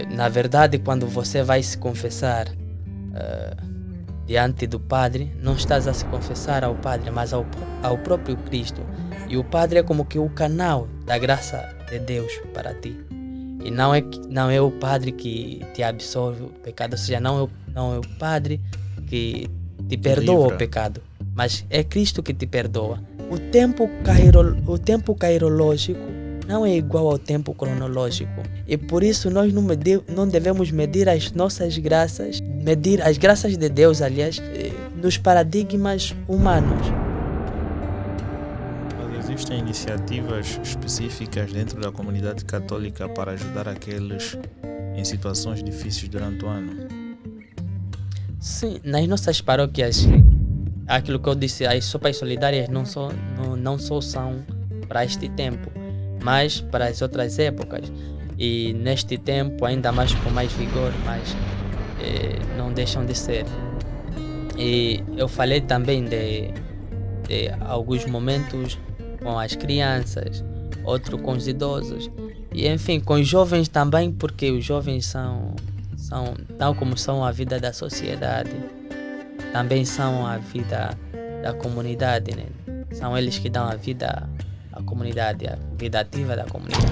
Na verdade, quando você vai se confessar diante do Padre, não estás a se confessar ao Padre, mas ao próprio Cristo. E o Padre é como que o canal da graça de Deus para ti. E não é o Padre que te absolve o pecado, ou seja, não é o Padre que te perdoa o pecado, mas é Cristo que te perdoa. O tempo cairológico não é igual ao tempo cronológico. E por isso nós não devemos medir as nossas graças, medir as graças de Deus, aliás, nos paradigmas humanos. Mas existem iniciativas específicas dentro da comunidade católica para ajudar aqueles em situações difíceis durante o ano? Sim, nas nossas paróquias, aquilo que eu disse, as sopas solidárias não só são para este tempo, mas para as outras épocas. E neste tempo, ainda mais com mais vigor, mas não deixam de ser. E eu falei também de alguns momentos com as crianças, outro com os idosos, e enfim, com os jovens também, porque os jovens são tal como são a vida da sociedade, também são a vida da comunidade, né? São eles que dão a vida à comunidade, a vida ativa da comunidade.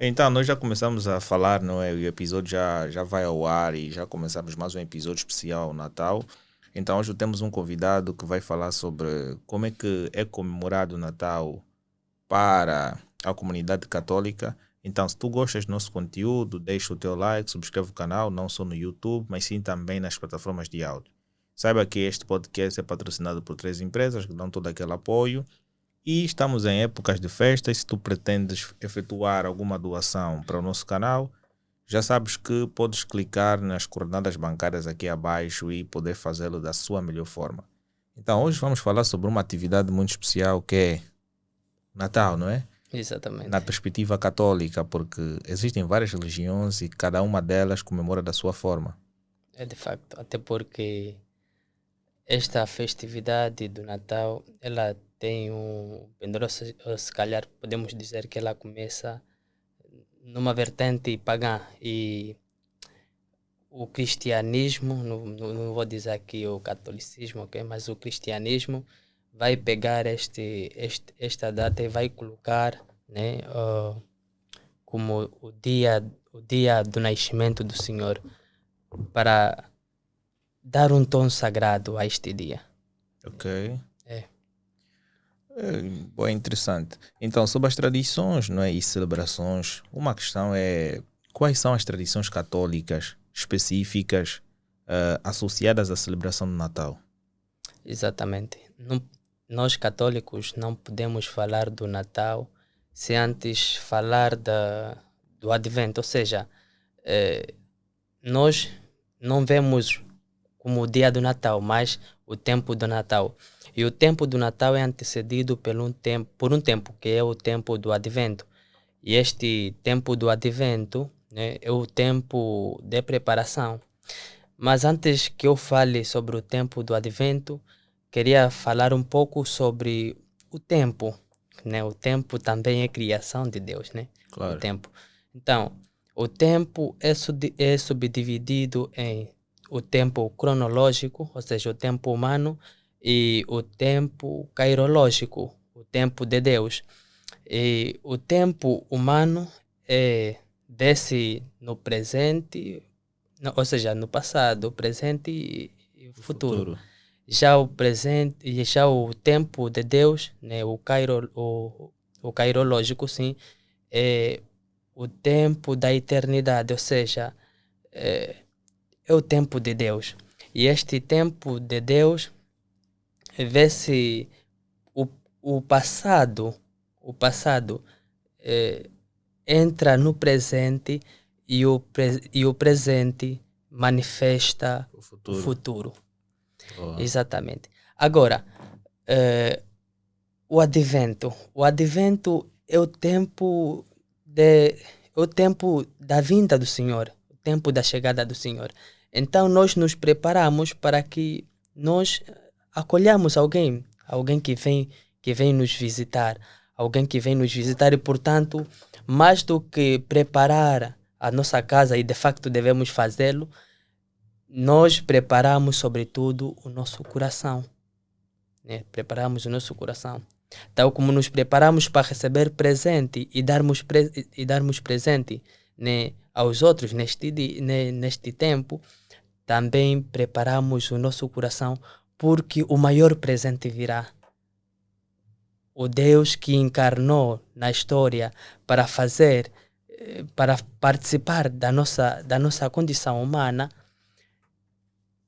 Então, nós já começamos a falar, não é? O episódio já vai ao ar e já começamos mais um episódio especial Natal. Então, hoje temos um convidado que vai falar sobre como é que é comemorado o Natal para a comunidade católica. Então, se tu gostas do nosso conteúdo, deixa o teu like, subscreve o canal, não só no YouTube, mas sim também nas plataformas de áudio. Saiba que este podcast é patrocinado por 3 empresas que dão todo aquele apoio. E estamos em épocas de festas. Se tu pretendes efetuar alguma doação para o nosso canal, já sabes que podes clicar nas coordenadas bancárias aqui abaixo e poder fazê-lo da sua melhor forma. Então, hoje vamos falar sobre uma atividade muito especial que é Natal, não é? Exatamente. Na perspectiva católica, porque existem várias religiões e cada uma delas comemora da sua forma. É de facto, até porque esta festividade do Natal, ela tem se calhar podemos dizer que ela começa numa vertente pagã, e o cristianismo, não vou dizer aqui o catolicismo, okay? Mas o cristianismo vai pegar esta data e vai colocar, né, como o dia do nascimento do Senhor, para dar um tom sagrado a este dia. Ok. É. Bom, interessante. Então, sobre as tradições, não é, e celebrações, uma questão é quais são as tradições católicas específicas associadas à celebração do Natal? Exatamente. Nós católicos não podemos falar do Natal sem antes falar do Advento, ou seja, nós não vemos como o dia do Natal, mas o tempo do Natal. E o tempo do Natal é antecedido por um tempo, que é o tempo do Advento. E este tempo do Advento, né, é o tempo de preparação. Mas antes que eu fale sobre o tempo do Advento, queria falar um pouco sobre o tempo, né? O tempo também é criação de Deus, né? Claro. O tempo. Então, o tempo é subdividido em o tempo cronológico, ou seja, o tempo humano, e o tempo cairológico, o tempo de Deus. E o tempo humano desce no presente, ou seja, no passado, presente e o futuro. Já o presente e já o tempo de Deus, né, o cairológico, sim, é o tempo da eternidade, ou seja, é o tempo de Deus. E este tempo de Deus vê-se o passado entra no presente e o presente manifesta o futuro. Oh. Exatamente. Agora, o advento é o tempo o tempo da vinda do Senhor, o tempo da chegada do Senhor. Então nós nos preparamos para que nós acolhamos alguém que vem nos visitar, alguém que vem nos visitar e, portanto, mais do que preparar a nossa casa, e de facto devemos fazê-lo, nós preparamos sobretudo o nosso coração, né? Preparamos o nosso coração. Tal como nos preparamos para receber presente e darmos presente, né, aos outros neste tempo, também preparamos o nosso coração porque o maior presente virá. O Deus que encarnou na história para participar da nossa condição humana,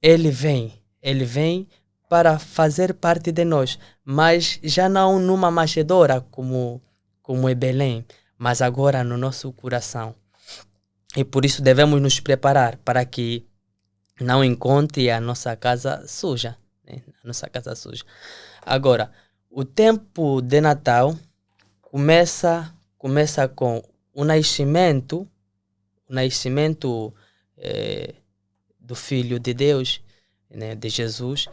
Ele vem para fazer parte de nós, mas já não numa manjedoura como em Belém, mas agora no nosso coração. E por isso devemos nos preparar para que não encontre a nossa casa suja, né? A nossa casa suja. Agora, o tempo de Natal começa com o nascimento do Filho de Deus, né, de Jesus,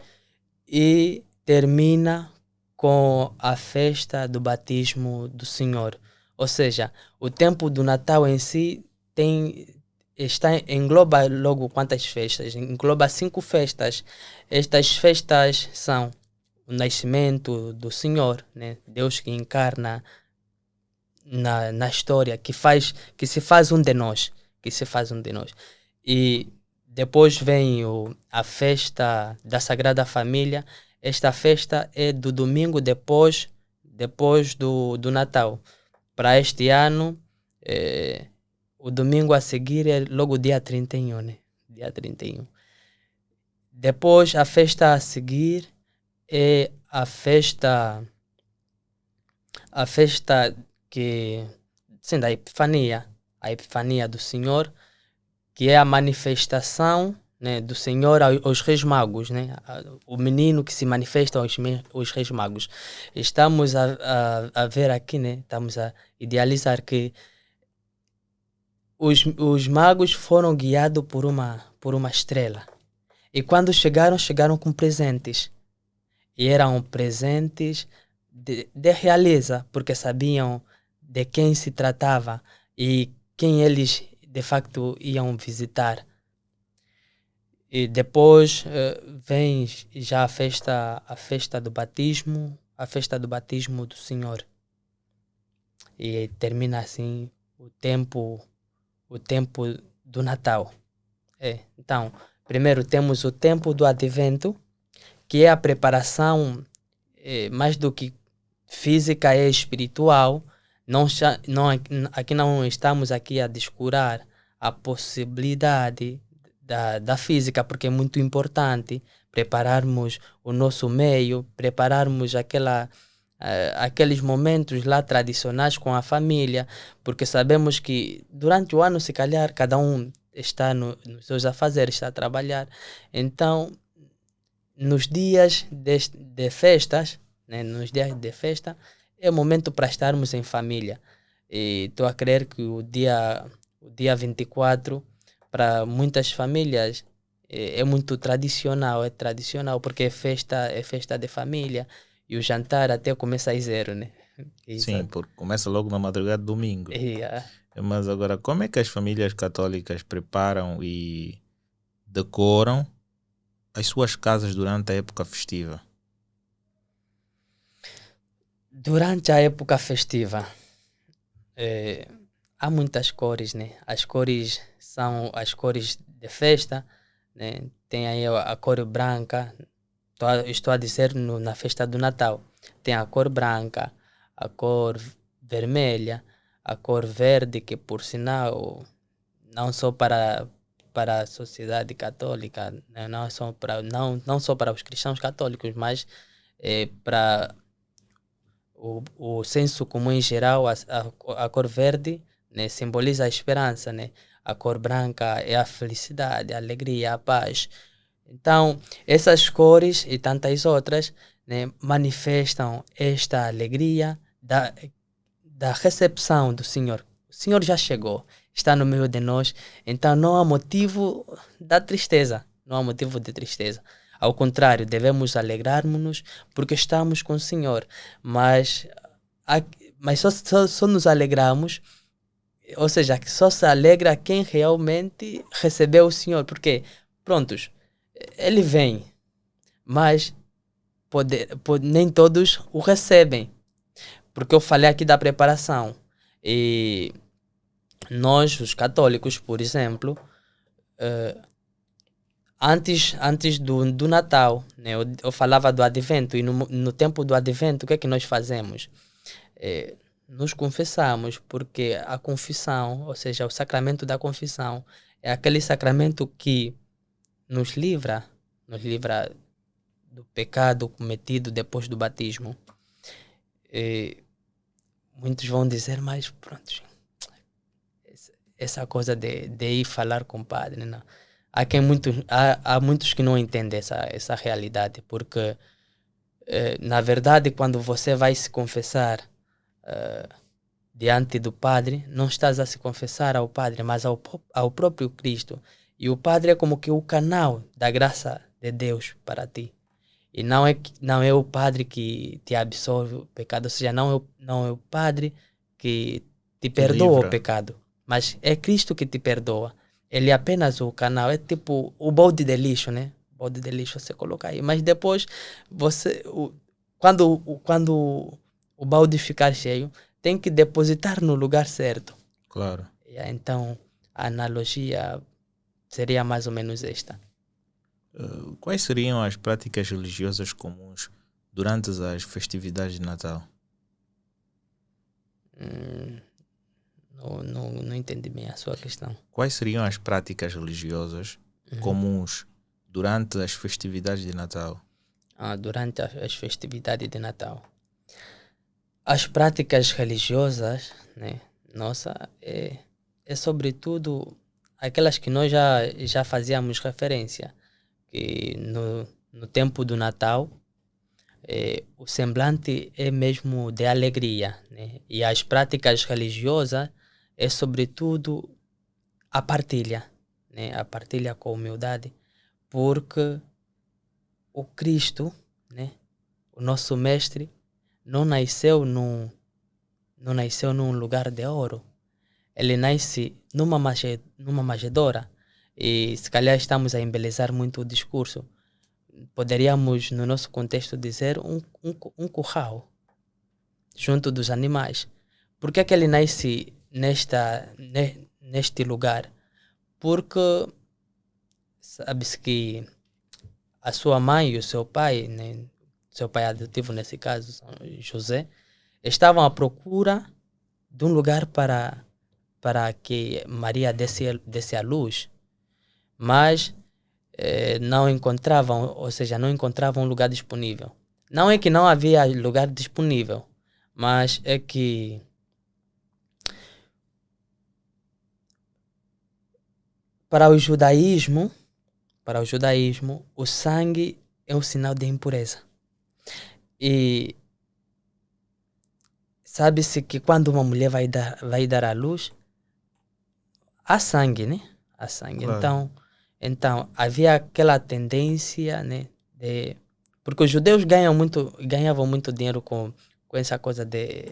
e termina com a festa do batismo do Senhor. Ou seja, o tempo do Natal em si engloba logo quantas festas? Engloba 5 festas. Estas festas são o nascimento do Senhor, né? Deus que encarna na história, que se faz um de nós, E depois vem a festa da Sagrada Família. Esta festa é do domingo depois do Natal. Para este ano, o domingo a seguir é logo dia 31, né? Dia 31. Depois, a festa a seguir é a festa da Epifania, a Epifania do Senhor, que é a manifestação, né, do Senhor aos Reis Magos, né? O menino que se manifesta aos Reis Magos. Estamos a ver aqui, né? Estamos a idealizar que os magos foram guiados por uma estrela. E quando chegaram com presentes. E eram presentes de realeza, porque sabiam de quem se tratava e quem eles de facto iam visitar. E depois vem já a festa do batismo do Senhor. E termina assim o tempo do Natal. Então, primeiro temos o tempo do Advento, que é a preparação mais do que física, é espiritual. Aqui não estamos aqui a descurar a possibilidade da física, porque é muito importante prepararmos o nosso meio, prepararmos aqueles momentos lá tradicionais com a família, porque sabemos que durante o ano, se calhar, cada um está nos seus afazeres, está a trabalhar. Então, nos dias de festas, né, é o momento para estarmos em família. E estou a crer que o dia 24, para muitas famílias, é muito tradicional, porque é festa de família, e o jantar até começa às 0, né? Sim, porque começa logo na madrugada de domingo. Yeah. Mas agora, como é que as famílias católicas preparam e decoram as suas casas durante a época festiva? Durante a época festiva, há muitas cores, né? As cores são as cores de festa, né? Tem aí a cor branca, estou a dizer na festa do Natal. Tem a cor branca, a cor vermelha, a cor verde, que por sinal, não só para a sociedade católica, né? não só para os cristãos católicos, mas para o senso comum em geral. A cor verde, né, simboliza a esperança, né? A cor branca é a felicidade, a alegria, a paz. Então, essas cores e tantas outras, né, manifestam esta alegria da recepção do Senhor. O Senhor já chegou, está no meio de nós, então não há motivo da tristeza, não há motivo de tristeza. Ao contrário, devemos alegrar-nos porque estamos com o Senhor, mas, mas só nos alegramos, ou seja, que só se alegra quem realmente recebeu o Senhor, porque, prontos, ele vem, mas nem todos o recebem, porque eu falei aqui da preparação. E nós, os católicos, por exemplo, antes do Natal, né, eu falava do Advento, e no tempo do Advento, o que é que nós fazemos? Nos confessamos, porque a confissão, ou seja, o sacramento da confissão, é aquele sacramento que nos livra do pecado cometido depois do batismo. Muitos vão dizer, mas pronto, essa coisa de ir falar com o padre, não. Há muitos que não entendem essa realidade, porque na verdade, quando você vai se confessar diante do padre, não estás a se confessar ao padre, mas ao próprio Cristo. E o padre é como que o canal da graça de Deus para ti. E não é o padre que te absolve o pecado, ou seja, não é o padre que te perdoa o pecado, mas é Cristo que te perdoa. Ele é apenas o canal, é tipo o balde de lixo, né? O balde de lixo você coloca aí, mas depois quando o balde ficar cheio, tem que depositar no lugar certo. Claro. Então, a analogia seria mais ou menos esta. Quais seriam as práticas religiosas comuns durante as festividades de Natal? Não entendi bem a sua questão. Quais seriam as práticas religiosas comuns durante as festividades de Natal? Durante as festividades de Natal. As práticas religiosas, né, nossa, é sobretudo aquelas que nós já fazíamos referência. Que no tempo do Natal, o semblante é mesmo de alegria, né? E as práticas religiosas é sobretudo a partilha, né? A partilha com humildade, porque o Cristo, né? O nosso mestre, não nasceu num lugar de ouro. Ele nasce numa manjedoura. E se calhar estamos a embelezar muito o discurso. Poderíamos, no nosso contexto, dizer um curral junto dos animais. Por que é que ele nasce neste lugar? Porque sabe-se que a sua mãe e o seu pai, né, seu pai adotivo nesse caso, José, estavam à procura de um lugar para que Maria desse à luz. Mas não encontravam, ou seja, não encontravam um lugar disponível. Não é que não havia lugar disponível, mas é que para o judaísmo, o sangue é um sinal de impureza. E sabe-se que quando uma mulher vai dar à luz, há sangue, né? Há sangue. Claro. Então, havia aquela tendência, né, porque os judeus ganhavam muito dinheiro com essa coisa de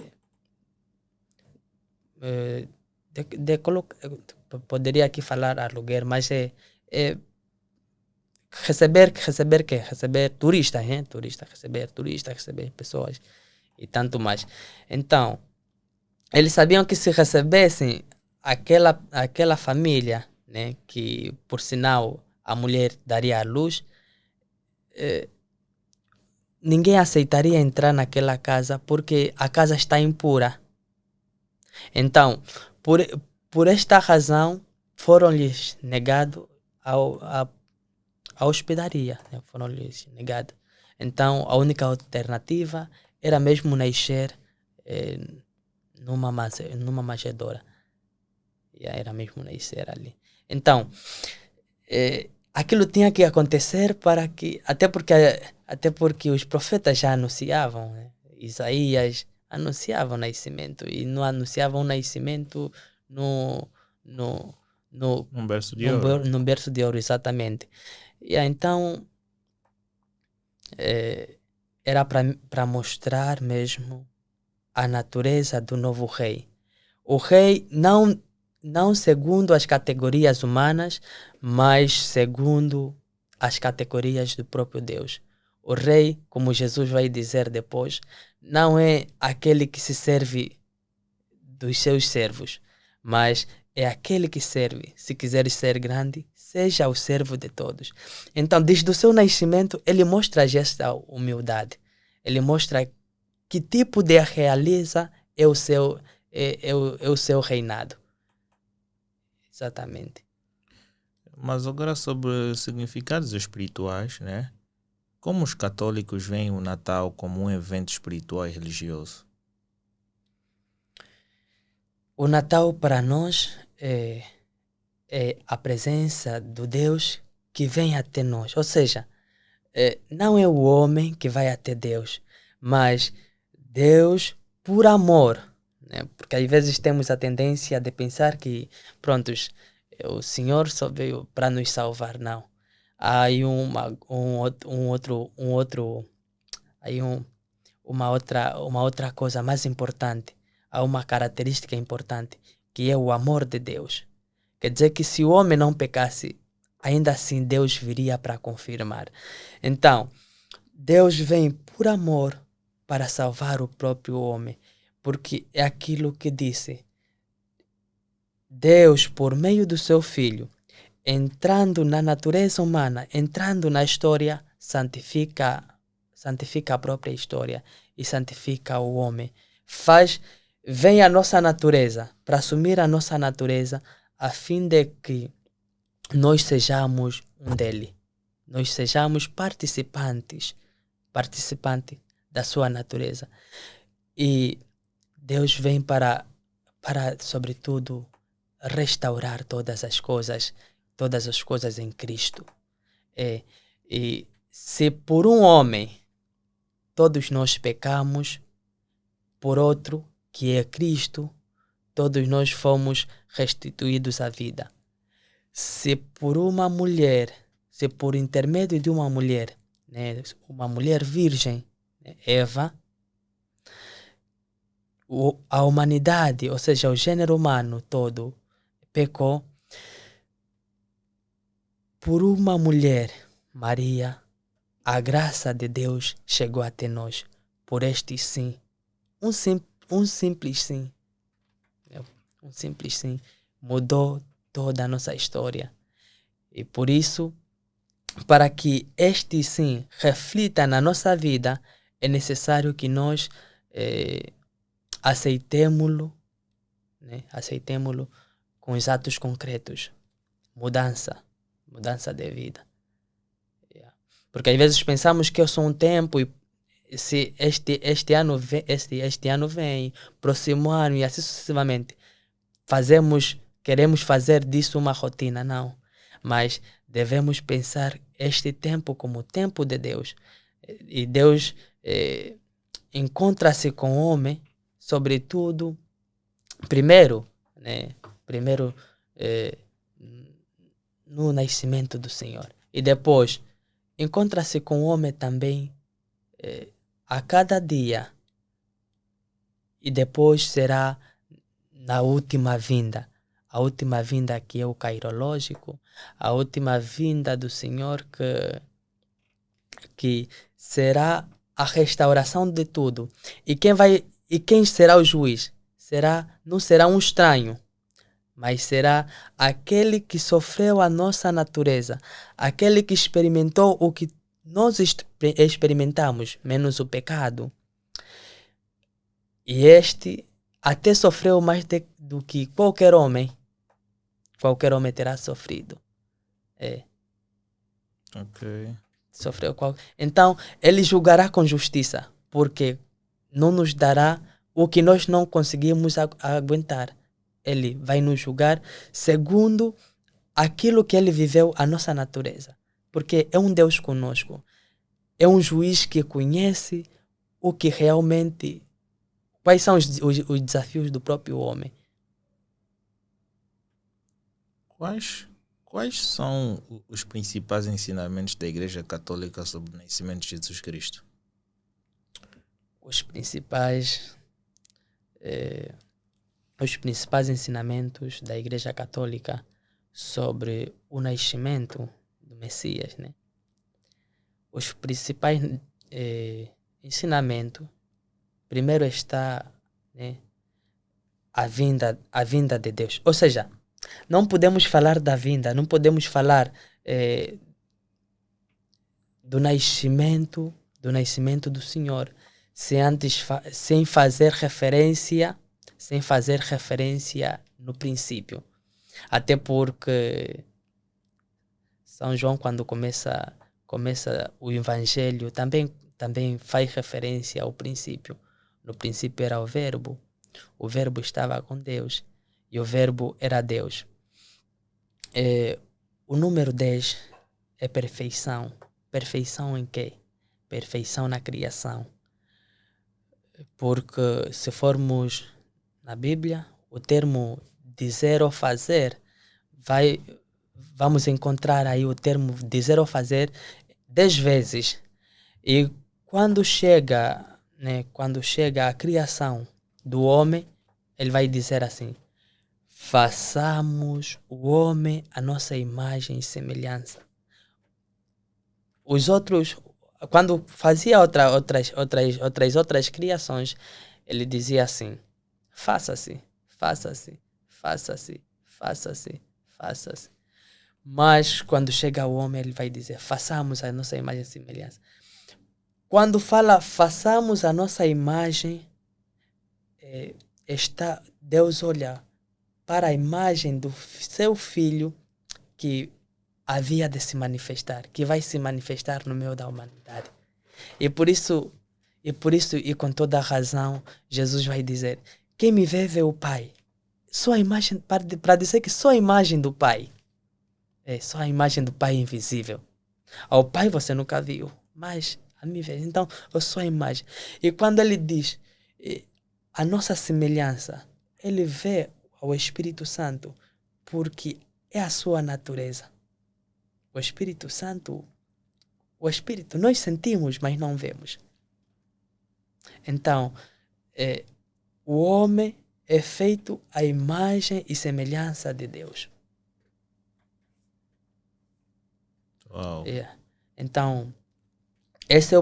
colocar, poderia aqui falar aluguer, mas receber turistas, né? Receber pessoas e tanto mais. Então, eles sabiam que se recebessem aquela família, né, que por sinal a mulher daria à luz, ninguém aceitaria entrar naquela casa porque a casa está impura. Então, por esta razão, foram-lhes negados a hospedaria, né? Foram-lhes negados. Então, a única alternativa era mesmo nascer numa manjedoura. Era mesmo nascer ali. Então, aquilo tinha que acontecer para que, até porque os profetas já anunciavam, né? Isaías anunciava o nascimento. E não anunciava um nascimento no, no, Um berço de ouro. no berço de ouro, exatamente. E então, era para mostrar mesmo a natureza do novo rei. O rei não segundo as categorias humanas, mas segundo as categorias do próprio Deus. O rei, como Jesus vai dizer depois, não é aquele que se serve dos seus servos, mas é aquele que serve. Se quiseres ser grande, seja o servo de todos. Então, desde o seu nascimento, ele mostra esta humildade. Ele mostra que tipo de realeza é o seu, é o seu reinado. Exatamente. Mas agora sobre significados espirituais, né? Como os católicos veem o Natal como um evento espiritual e religioso? O Natal para nós é a presença do Deus que vem até nós. Ou seja, não é o homem que vai até Deus, mas Deus por amor. Né? Porque às vezes temos a tendência de pensar que, prontos, o Senhor só veio para nos salvar. Não. Há aí uma outra coisa mais importante. Há uma característica importante, que é o amor de Deus. Quer dizer que se o homem não pecasse, ainda assim Deus viria para confirmar. Então, Deus vem por amor para salvar o próprio homem, porque é aquilo que disse. Deus, por meio do seu Filho, entrando na natureza humana, entrando na história, santifica a própria história e santifica o homem. Vem a nossa natureza, para assumir a nossa natureza, a fim de que nós sejamos um dele. Nós sejamos participantes da sua natureza. E Deus vem para sobretudo, restaurar todas as coisas em Cristo. E se por um homem todos nós pecamos, por outro, que é Cristo, todos nós fomos restituídos à vida. Se por intermédio de uma mulher, né, uma mulher virgem, Eva, a humanidade, ou seja, o gênero humano todo, pecou, por uma mulher, Maria, a graça de Deus chegou até nós, por este sim, um simples sim, mudou toda a nossa história. E por isso, para que este sim reflita na nossa vida, é necessário que nós aceitemo-lo, né? Aceitemo-lo com os atos concretos. Mudança de vida. Porque às vezes pensamos que eu sou um tempo e se este ano vem, próximo ano e assim sucessivamente, queremos fazer disso uma rotina. Não. Mas devemos pensar este tempo como o tempo de Deus. E Deus encontra-se com o homem, sobretudo, primeiro no nascimento do Senhor. E depois, encontra-se com o homem também a cada dia. E depois será na última vinda. A última vinda que é o cairológico, a última vinda do Senhor que será a restauração de tudo. E quem será o juiz? Não será um estranho, mas será aquele que sofreu a nossa natureza, aquele que experimentou o que nós experimentamos, menos o pecado. E este até sofreu mais do que qualquer homem terá sofrido. Ok. Então, ele julgará com justiça, porque não nos dará o que nós não conseguimos aguentar. Ele vai nos julgar segundo aquilo que ele viveu, a nossa natureza. Porque é um Deus conosco. É um juiz que conhece o que realmente Quais são os desafios do próprio homem? Quais são os principais ensinamentos da Igreja Católica sobre o nascimento de Jesus Cristo? Os principais ensinamentos da Igreja Católica sobre o nascimento do Messias, né? Os principais ensinamentos, primeiro está, né, a vinda de Deus. Ou seja, não podemos falar da vinda, não podemos falar do nascimento do Senhor sem fazer referência no princípio. Até porque São João, quando começa o Evangelho, também faz referência ao princípio. No princípio era o Verbo estava com Deus e o Verbo era Deus. O número 10 é perfeição. Perfeição em quê? Perfeição na criação. Porque se formos na Bíblia, o termo dizer ou fazer, vamos encontrar aí o termo dizer ou fazer 10 vezes. E quando chega a criação do homem, ele vai dizer assim: façamos o homem a nossa imagem e semelhança. Os outros, quando fazia outras criações, ele dizia assim: faça-se, faça-se, faça-se, faça-se, faça-se. Mas quando chega o homem, ele vai dizer: façamos a nossa imagem e semelhança. Quando fala façamos a nossa imagem, Deus olha para a imagem do seu filho que havia de se manifestar, que vai se manifestar no meio da humanidade. E por isso, e com toda a razão, Jesus vai dizer: quem me vê o Pai. Só a imagem, para dizer que só a imagem do Pai. Só a imagem do Pai invisível. Ao Pai você nunca viu, mas a mim vê. Então, eu sou a imagem. E quando ele diz a nossa semelhança, ele vê ao Espírito Santo, porque é a sua natureza. O Espírito Santo, nós sentimos, mas não vemos. Então, o homem é feito à imagem e semelhança de Deus. Uau. Então, esse é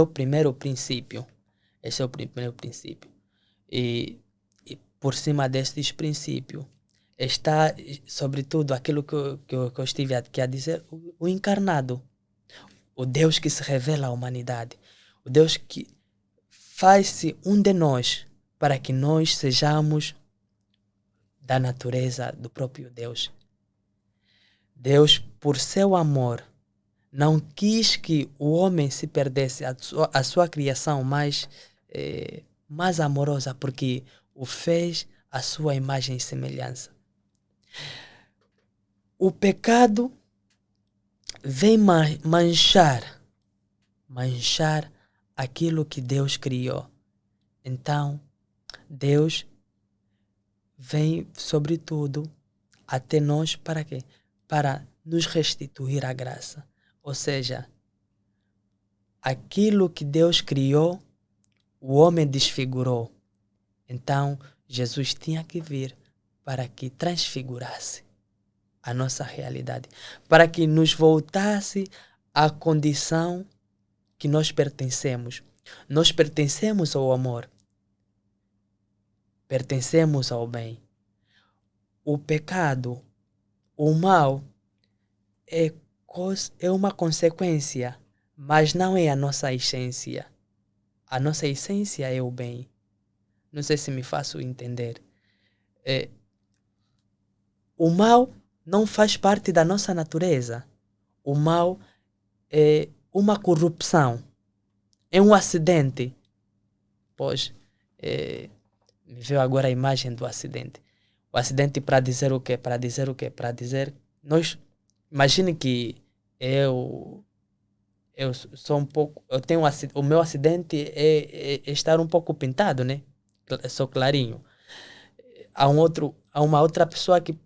o primeiro princípio. Esse é o primeiro princípio. E por cima destes princípios está, sobretudo, aquilo que eu estive aqui a dizer, o encarnado. O Deus que se revela à humanidade. O Deus que faz-se um de nós para que nós sejamos da natureza do próprio Deus. Deus, por seu amor, não quis que o homem se perdesse, a sua criação mais amorosa, porque o fez a sua imagem e semelhança. O pecado vem manchar aquilo que Deus criou. Então, Deus vem, sobretudo, até nós para quê? Para nos restituir a graça. Ou seja, aquilo que Deus criou, o homem desfigurou. Então, Jesus tinha que vir para que transfigurasse a nossa realidade, para que nos voltasse à condição que nós pertencemos. Nós pertencemos ao amor, pertencemos ao bem. O pecado, o mal, é uma consequência, mas não é a nossa essência. A nossa essência é o bem. Não sei se me faço entender. O mal não faz parte da nossa natureza. O mal é uma corrupção. É um acidente. Pois, me veio agora a imagem do acidente. O acidente para dizer o quê? Para dizer, imagine que eu sou um pouco, eu tenho o meu acidente é estar um pouco pintado, né? Sou clarinho. Há uma outra pessoa que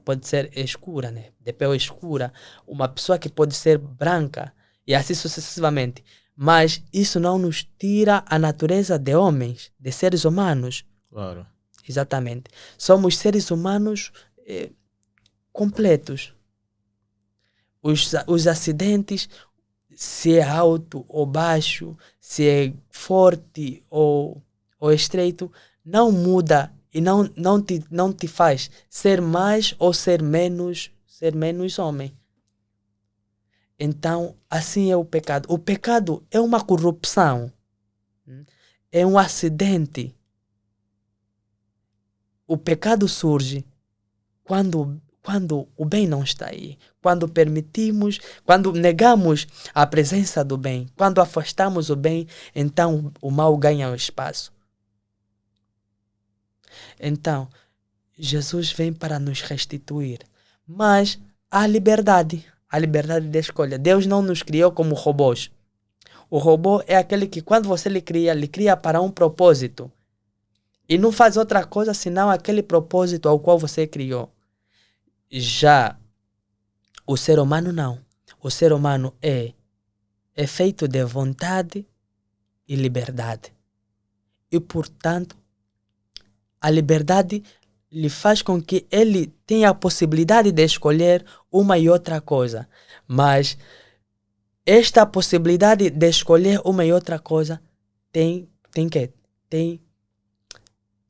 pode ser escura, né? De pele escura, uma pessoa que pode ser branca e assim sucessivamente. Mas isso não nos tira a natureza de homens, de seres humanos. Claro. Exatamente. Somos seres humanos completos. Os acidentes, se é alto ou baixo, se é forte ou estreito, não muda e não te faz ser mais ou ser menos homem. Então, assim é o pecado. O pecado é uma corrupção, é um acidente. O pecado surge quando o bem não está aí, quando negamos a presença do bem, quando afastamos o bem, então o mal ganha o espaço. Então, Jesus vem para nos restituir, mas há a liberdade de escolha. Deus não nos criou como robôs. O robô é aquele que quando você lhe cria para um propósito e não faz outra coisa senão aquele propósito ao qual você criou. Já o ser humano não. O ser humano é feito de vontade e liberdade. E, portanto, a liberdade lhe faz com que ele tenha a possibilidade de escolher uma e outra coisa. Mas esta possibilidade de escolher uma e outra coisa tem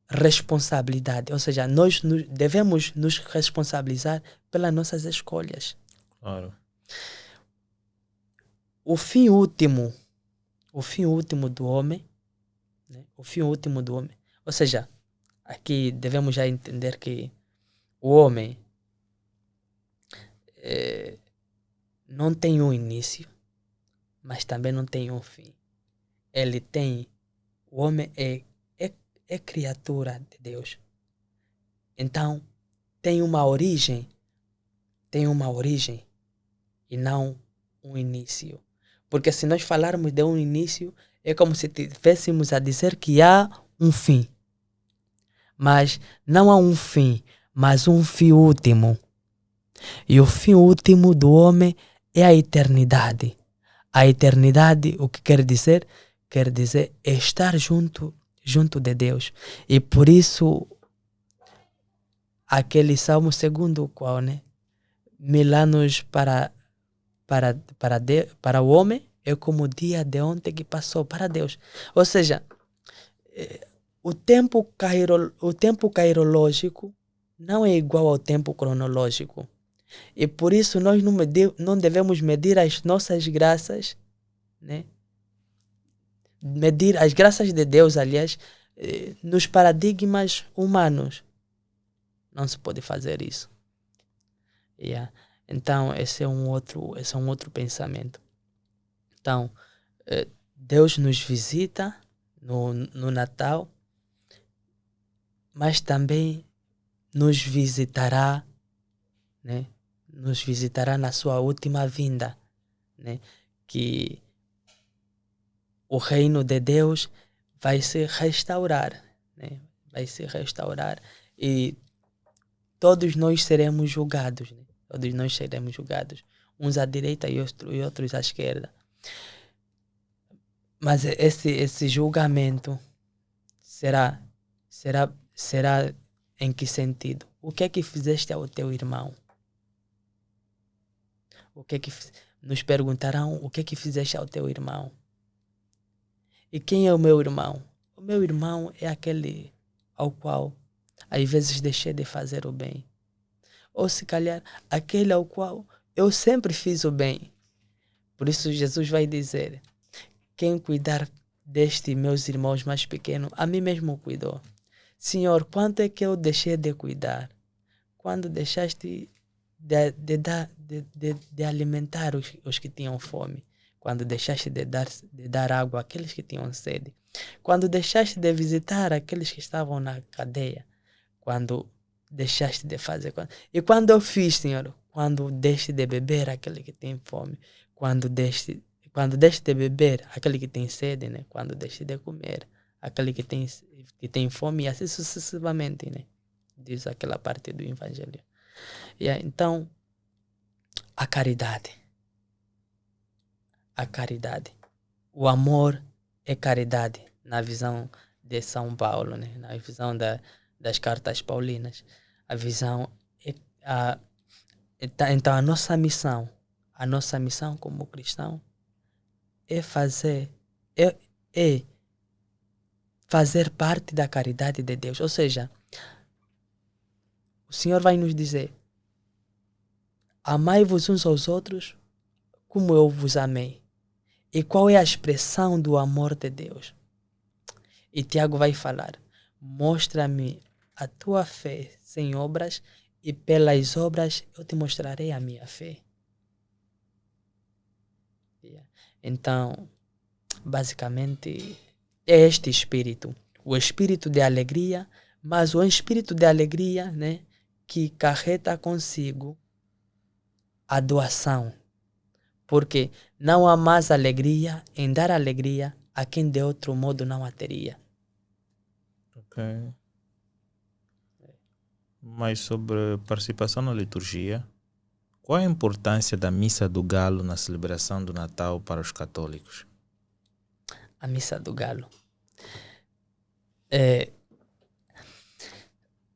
responsabilidade. Ou seja, nós devemos nos responsabilizar pelas nossas escolhas. Claro. O fim último do homem, né? Ou seja, aqui devemos já entender que o homem não tem um início, mas também não tem um fim. O homem é criatura de Deus. Então, tem uma origem e não um início. Porque se nós falarmos de um início, é como se estivéssemos a dizer que há um fim. Mas não há um fim, mas um fim último. E o fim último do homem é a eternidade. A eternidade, o que quer dizer? Quer dizer estar junto de Deus. E por isso, aquele Salmo segundo o qual, né? 1000 anos para o homem é como o dia de ontem que passou para Deus. Ou seja, o tempo cairológico não é igual ao tempo cronológico. E por isso nós não devemos medir as nossas graças, né? Medir as graças de Deus, aliás, nos paradigmas humanos. Não se pode fazer isso. Yeah. Então, esse é um outro pensamento. Então, Deus nos visita no Natal, mas também nos visitará, né? Nos visitará na sua última vinda, né? Que o reino de Deus vai se restaurar, né? Vai se restaurar e todos nós seremos julgados, né? Todos nós seremos julgados, uns à direita e outros à esquerda. Mas esse julgamento será em que sentido? O que é que fizeste ao teu irmão? Nos perguntarão o que é que fizeste ao teu irmão? E quem é o meu irmão? O meu irmão é aquele ao qual às vezes deixei de fazer o bem. Ou se calhar aquele ao qual eu sempre fiz o bem. Por isso Jesus vai dizer: quem cuidar destes meus irmãos mais pequenos, a mim mesmo cuidou. Senhor, quanto é que eu deixei de cuidar? Quando deixaste de alimentar os que tinham fome? Quando deixaste de dar água àqueles que tinham sede? Quando deixaste de visitar aqueles que estavam na cadeia? Quando deixaste de fazer? E quando eu fiz, Senhor? Quando deste de beber aquele que tem fome? Quando quando deixa de beber, aquele que tem sede, né? Quando deixa de comer, aquele que tem fome, e assim sucessivamente, né? Diz aquela parte do Evangelho. Então, a caridade. A caridade. O amor é caridade, na visão de São Paulo, né? Na visão das cartas paulinas. A visão então a nossa missão como cristão é fazer parte da caridade de Deus. Ou seja, o Senhor vai nos dizer: amai-vos uns aos outros como eu vos amei. E qual é a expressão do amor de Deus? E Tiago vai falar: mostra-me a tua fé sem obras, e pelas obras eu te mostrarei a minha fé. Então, basicamente, é este espírito. O espírito de alegria, mas o espírito de alegria, né, que carrega consigo a doação. Porque não há mais alegria em dar alegria a quem de outro modo não a teria. Ok. Mas sobre participação na liturgia, qual a importância da Missa do Galo na celebração do Natal para os católicos? A Missa do Galo.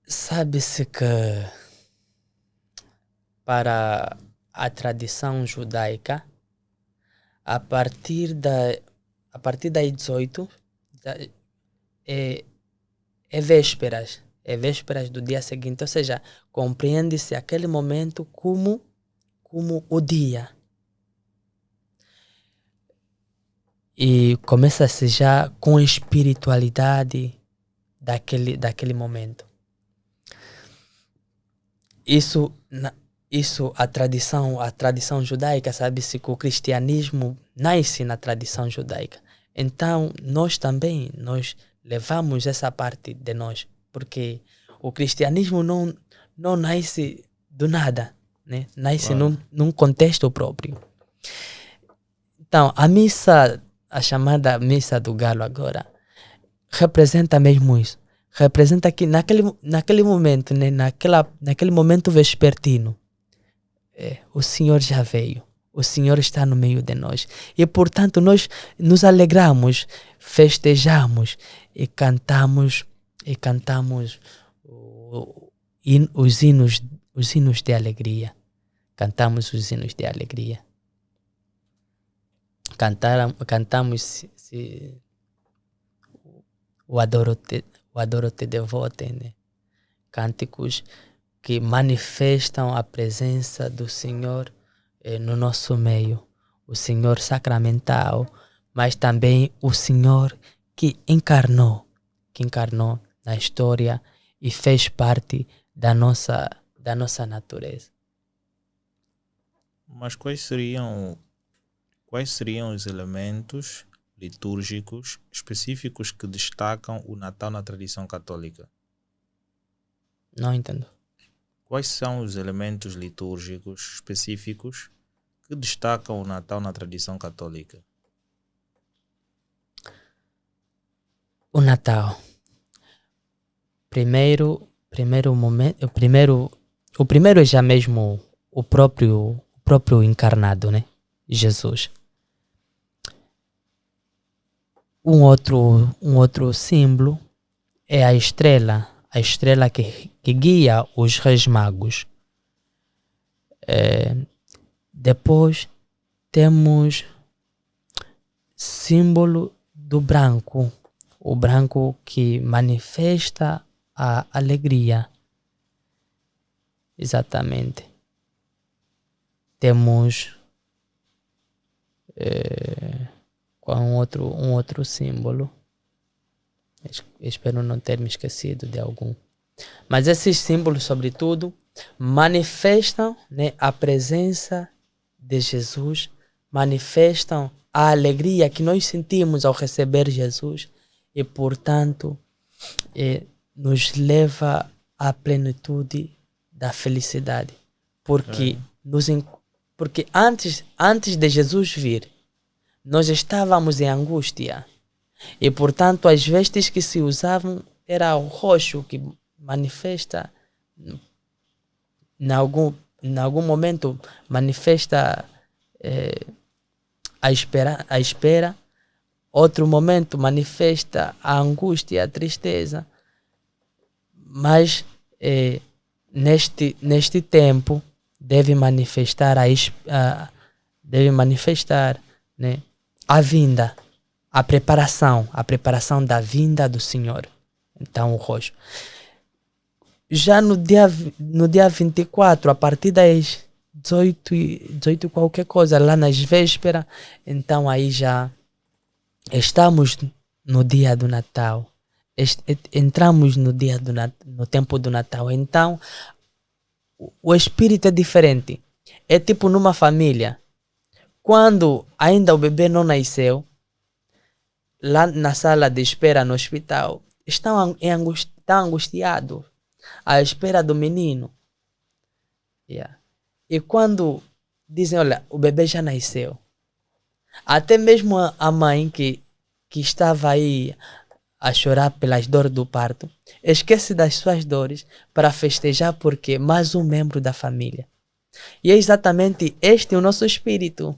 Sabe-se que para a tradição judaica, a partir das 18 é vésperas. É vésperas do dia seguinte. Ou seja, compreende-se aquele momento como o dia. E começa-se já com a espiritualidade daquele momento. Isso a tradição judaica, sabe-se que o cristianismo nasce na tradição judaica. Então, nós levamos essa parte de nós, porque o cristianismo não nasce do nada, né? Nasce num contexto próprio. Então, a chamada Missa do Galo agora, representa mesmo isso. Representa que naquele momento, né? naquele momento vespertino, o Senhor já veio. O Senhor está no meio de nós. E, portanto, nós nos alegramos, festejamos e cantamos os hinos de alegria. Cantamos os hinos de alegria. Cantamos o Adoro-te Devote, né? Cânticos que manifestam a presença do Senhor no nosso meio. O Senhor sacramental, mas também o Senhor que encarnou na história e fez parte da nossa natureza. Mas quais seriam os elementos litúrgicos específicos que destacam o Natal na tradição católica? Não entendo. Quais são os elementos litúrgicos específicos que destacam o Natal na tradição católica? O Natal. O primeiro é já mesmo o próprio encarnado, né? Jesus. Um outro símbolo é a estrela que guia os reis magos. Depois temos símbolo do branco, o branco que manifesta a alegria. Exatamente. Temos um outro símbolo. Espero não ter me esquecido de algum. Mas esses símbolos, sobretudo, manifestam, né, a presença de Jesus, manifestam a alegria que nós sentimos ao receber Jesus e, portanto, nos leva à plenitude da felicidade. Porque antes de Jesus vir, nós estávamos em angústia. E, portanto, as vestes que se usavam era o roxo, que manifesta, em algum momento, manifesta a espera. Outro momento manifesta a angústia, a tristeza. Mas neste tempo deve manifestar né, a vinda, a preparação da vinda do Senhor. Então o roxo. Já no dia 24, a partir das 18 qualquer coisa, lá nas vésperas, então aí já estamos no dia do Natal. Entramos no tempo do Natal. Então, o espírito é diferente. É tipo numa família. Quando ainda o bebê não nasceu, lá na sala de espera no hospital, estão angustiados à espera do menino. Yeah. E quando dizem, olha, o bebê já nasceu, até mesmo a mãe que estava aí a chorar pelas dores do parto, esquece das suas dores para festejar porque mais um membro da família. E é exatamente este o nosso espírito.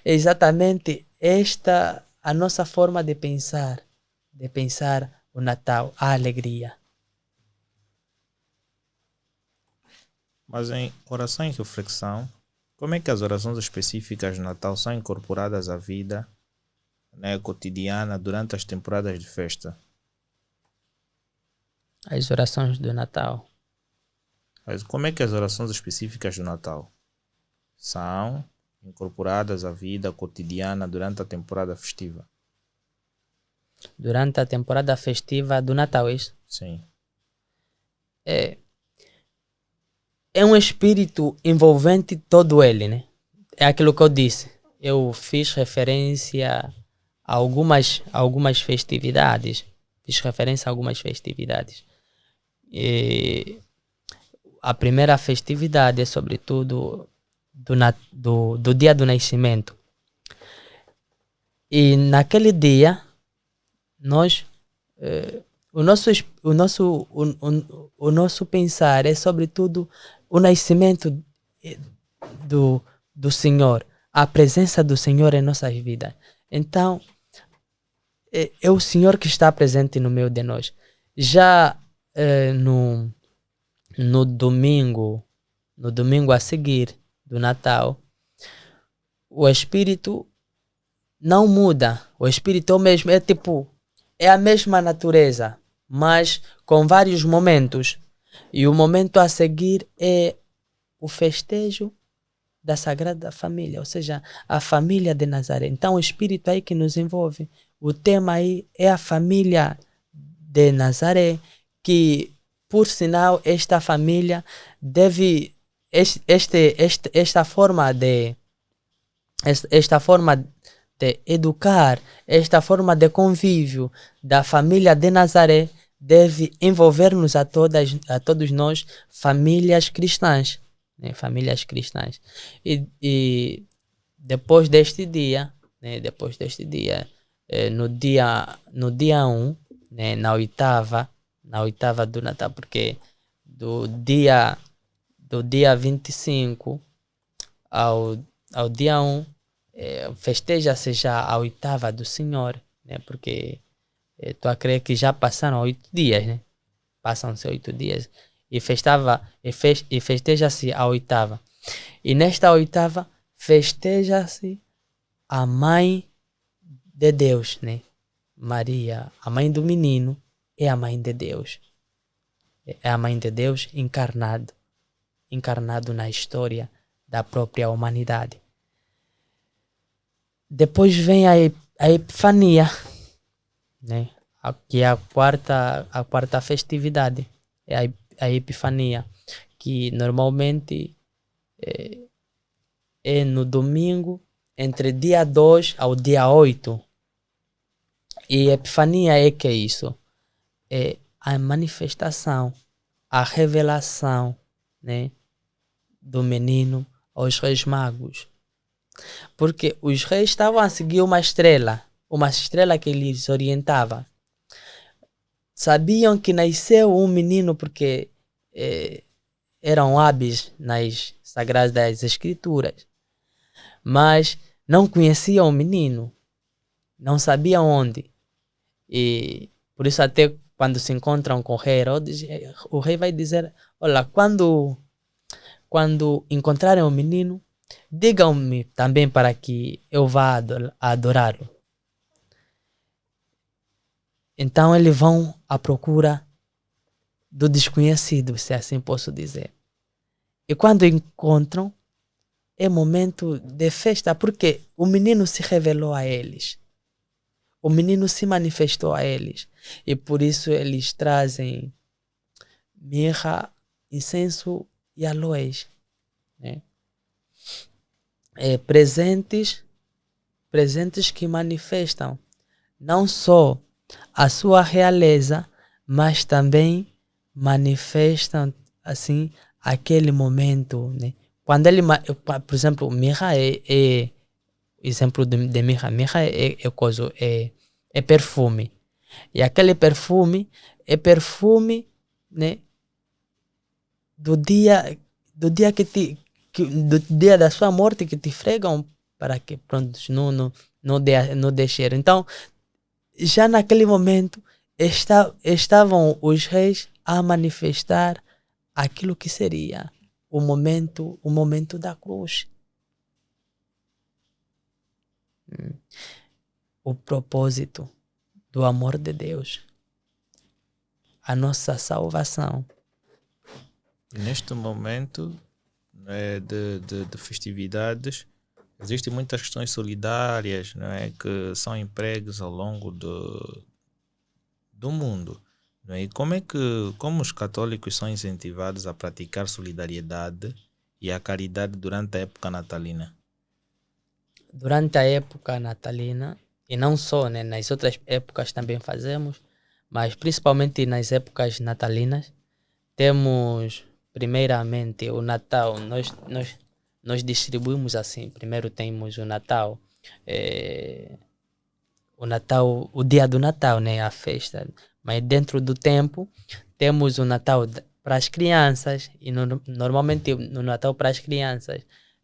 É exatamente esta a nossa forma de pensar o Natal, a alegria. Mas em oração e reflexão, como é que as orações específicas do Natal são incorporadas à vida, né, cotidiana durante as temporadas de festa? As orações do Natal. Mas como é que as orações específicas do Natal são incorporadas à vida cotidiana durante a temporada festiva? Durante a temporada festiva do Natal, é isso? Sim. É um espírito envolvente todo ele, né? É aquilo que eu disse. Eu fiz referência a algumas festividades. E a primeira festividade é sobretudo do dia do nascimento. E naquele dia, nós... O nosso pensar é sobretudo o nascimento do Senhor, a presença do Senhor em nossas vidas. Então, é o Senhor que está presente no meio de nós. Já no domingo a seguir do Natal, o Espírito não muda. O Espírito é o mesmo, é a mesma natureza, mas com vários momentos. E o momento a seguir é o festejo da Sagrada Família, ou seja, a família de Nazaré. Então o Espírito aí que nos envolve. O tema aí é a família de Nazaré, que, por sinal, esta família deve... Esta forma de educar, esta forma de convívio da família de Nazaré deve envolver-nos a todos nós, famílias cristãs. Né? Famílias cristãs. E depois deste dia, no dia 1, né, na oitava do Natal, porque do dia 25 ao dia 1, festeja-se já a oitava do Senhor, né? Porque estou a crer que já passaram 8 dias, né? Passam-se 8 dias e festeja-se a oitava. E nesta oitava festeja-se a mãe de Deus, né? Maria, a mãe do menino, é a mãe de Deus. É a mãe de Deus encarnado na história da própria humanidade. Depois vem a Epifania, né? Que é a quarta festividade, é a Epifania, que normalmente é no domingo, entre dia 2 ao dia 8. E Epifania é que é isso? É a manifestação, a revelação, né, do menino aos reis magos. Porque os reis estavam a seguir uma estrela que lhes orientava. Sabiam que nasceu um menino porque eh, eram hábeis nas sagradas escrituras, mas não conheciam o menino, não sabiam onde. E por isso até quando se encontram com o rei Herodes, o rei vai dizer, olha, quando encontrarem o menino, digam-me também para que eu vá adorá-lo. Então eles vão à procura do desconhecido, se assim posso dizer. E quando encontram, é momento de festa, porque o menino se revelou a eles. O menino se manifestou a eles. E por isso eles trazem mirra, incenso e aloés. Né? Presentes que manifestam não só a sua realeza, mas também manifestam assim aquele momento, né? Quando ele, por exemplo, mirra é exemplo de mirra. Mirra é perfume. E aquele perfume é perfume, né, do dia do dia da sua morte que te fregam para que pronto não deixer. Então, já naquele momento estavam os reis a manifestar aquilo que seria o momento da cruz. O propósito do amor de Deus, a nossa salvação. E neste momento de festividades, existem muitas questões solidárias, não é, que são empregues ao longo do mundo. Não é? E como os católicos são incentivados a praticar solidariedade e a caridade durante a época natalina? Durante a época natalina, e não só, né, nas outras épocas também fazemos, mas principalmente nas épocas natalinas, temos primeiramente o Natal. Nós distribuímos assim. Primeiro temos o Natal, o dia do Natal, né, a festa. Mas dentro do tempo temos o Natal para as crianças e normalmente no Natal para as crianças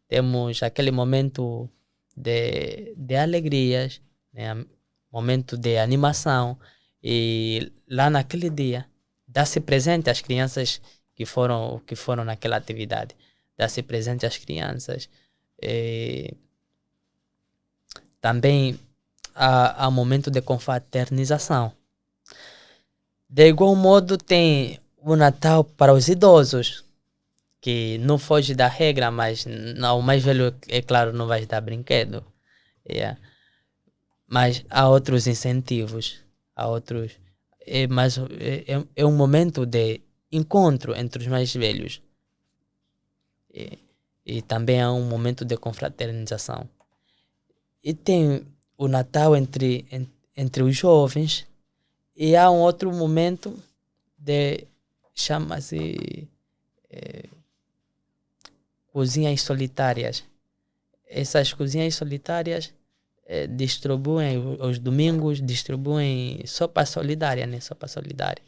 temos aquele momento de alegrias, né, momento de animação, e lá naquele dia dá-se presente às crianças que foram naquela atividade, dá-se presente às crianças. E também há momento de confraternização. De igual modo, tem o Natal para os idosos, que não foge da regra, mas o mais velho, é claro, não vai dar brinquedo. Yeah. Mas há outros incentivos, há outros. É um momento de encontro entre os mais velhos. E também há um momento de confraternização. E tem o Natal entre os jovens. E há um outro momento chama-se cozinhas solitárias. Essas cozinhas solitárias distribuem os domingos, distribuem sopa solidária, né? Sopa solidária.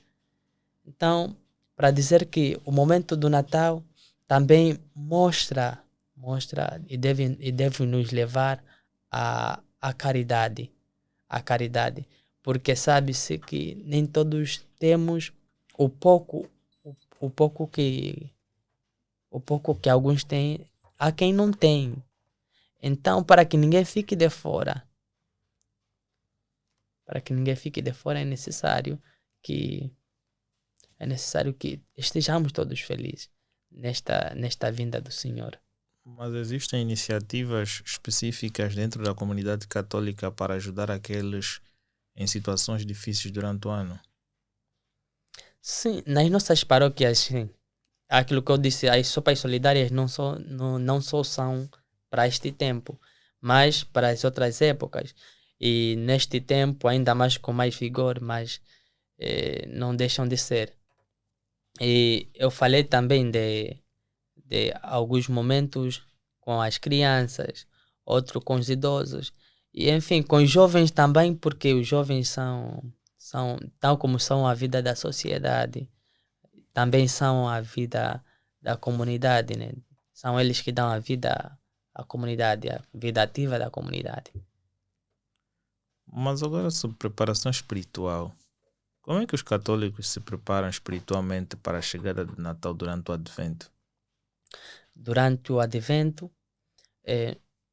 Então, para dizer que o momento do Natal também mostra e deve nos levar à caridade. A caridade. Porque sabe-se que nem todos temos o pouco, o pouco que alguns têm, há quem não tem. Então, para que ninguém fique de fora, que é necessário que estejamos todos felizes nesta vinda do Senhor. Mas existem iniciativas específicas dentro da comunidade católica para ajudar aqueles em situações difíceis durante o ano? Sim, nas nossas paróquias, sim. Aquilo que eu disse, as sopas solidárias não só são para este tempo, mas para as outras épocas. E neste tempo, ainda mais com mais vigor, mas não deixam de ser. E eu falei também de alguns momentos com as crianças, outro com os idosos. E, enfim, com os jovens também, porque os jovens são tal como são a vida da sociedade, também são a vida da comunidade, né? São eles que dão a vida à comunidade, a vida ativa da comunidade. Mas agora sobre preparação espiritual. Como é que os católicos se preparam espiritualmente para a chegada de Natal durante o Advento? Durante o advento,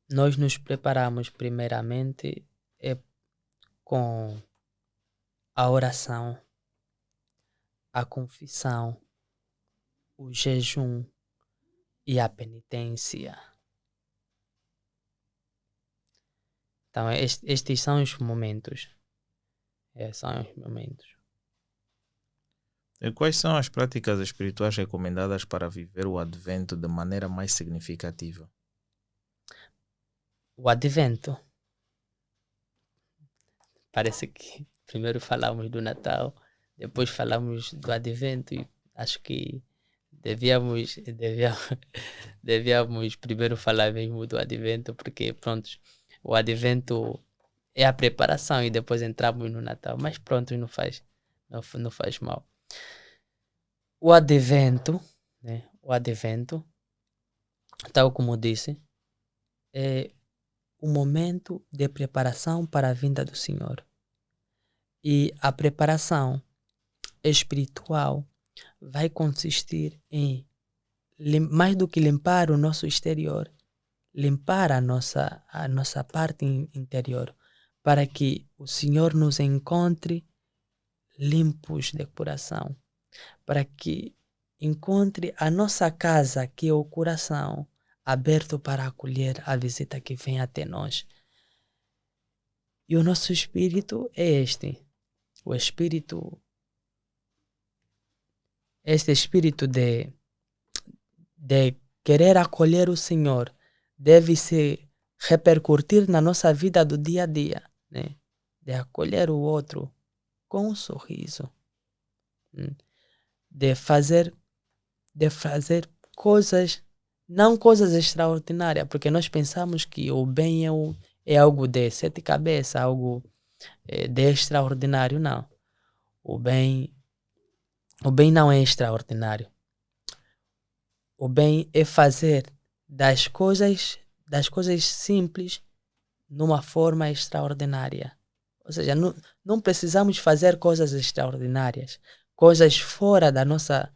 nós nos preparamos primeiramente com a oração, a confissão, o jejum e a penitência. Então, estes são os momentos. São os momentos. E quais são as práticas espirituais recomendadas para viver o Advento de maneira mais significativa? O advento, parece que primeiro falamos do Natal, depois falamos do advento e acho que devíamos primeiro falar mesmo do advento, porque pronto, o advento é a preparação e depois entramos no Natal, mas pronto, não faz mal. O advento, né? O advento, tal como disse, é o momento de preparação para a vinda do Senhor. E a preparação espiritual vai consistir em mais do que limpar o nosso exterior, limpar a nossa parte interior, para que o Senhor nos encontre limpos de coração, para que encontre a nossa casa, que é o coração, aberto para acolher a visita que vem até nós. E o nosso espírito é o espírito, este espírito de querer acolher o Senhor deve se repercutir na nossa vida do dia a dia, né? De acolher o outro com um sorriso, de fazer coisas, não coisas extraordinárias, porque nós pensamos que o bem é algo de sete cabeças, algo de extraordinário. Não, o bem não é extraordinário. O bem é fazer das coisas simples numa forma extraordinária. Ou seja, não precisamos fazer coisas extraordinárias, coisas fora da nossa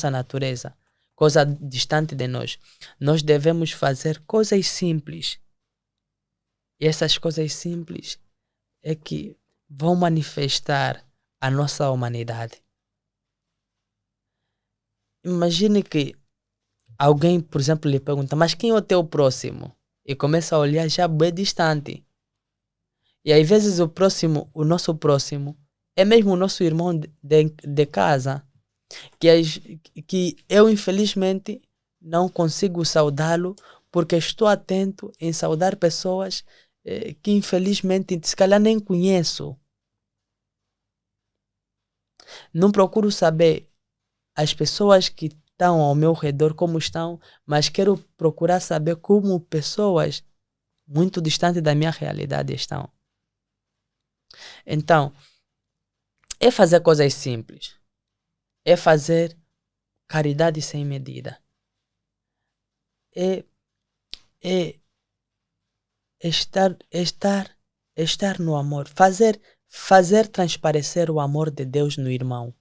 natureza, coisa distante de nós. Nós devemos fazer coisas simples. E essas coisas simples é que vão manifestar a nossa humanidade. Imagine que alguém, por exemplo, lhe pergunta: mas quem é o teu próximo? E começa a olhar já bem distante. E às vezes o nosso próximo, é mesmo o nosso irmão de casa, que eu infelizmente não consigo saudá-lo, porque estou atento em saudar pessoas que infelizmente se calhar nem conheço. Não procuro saber as pessoas que estão ao meu redor como estão, mas quero procurar saber como pessoas muito distantes da minha realidade estão. Então, é fazer coisas simples. É fazer caridade sem medida. É estar no amor. Fazer transparecer o amor de Deus no irmão.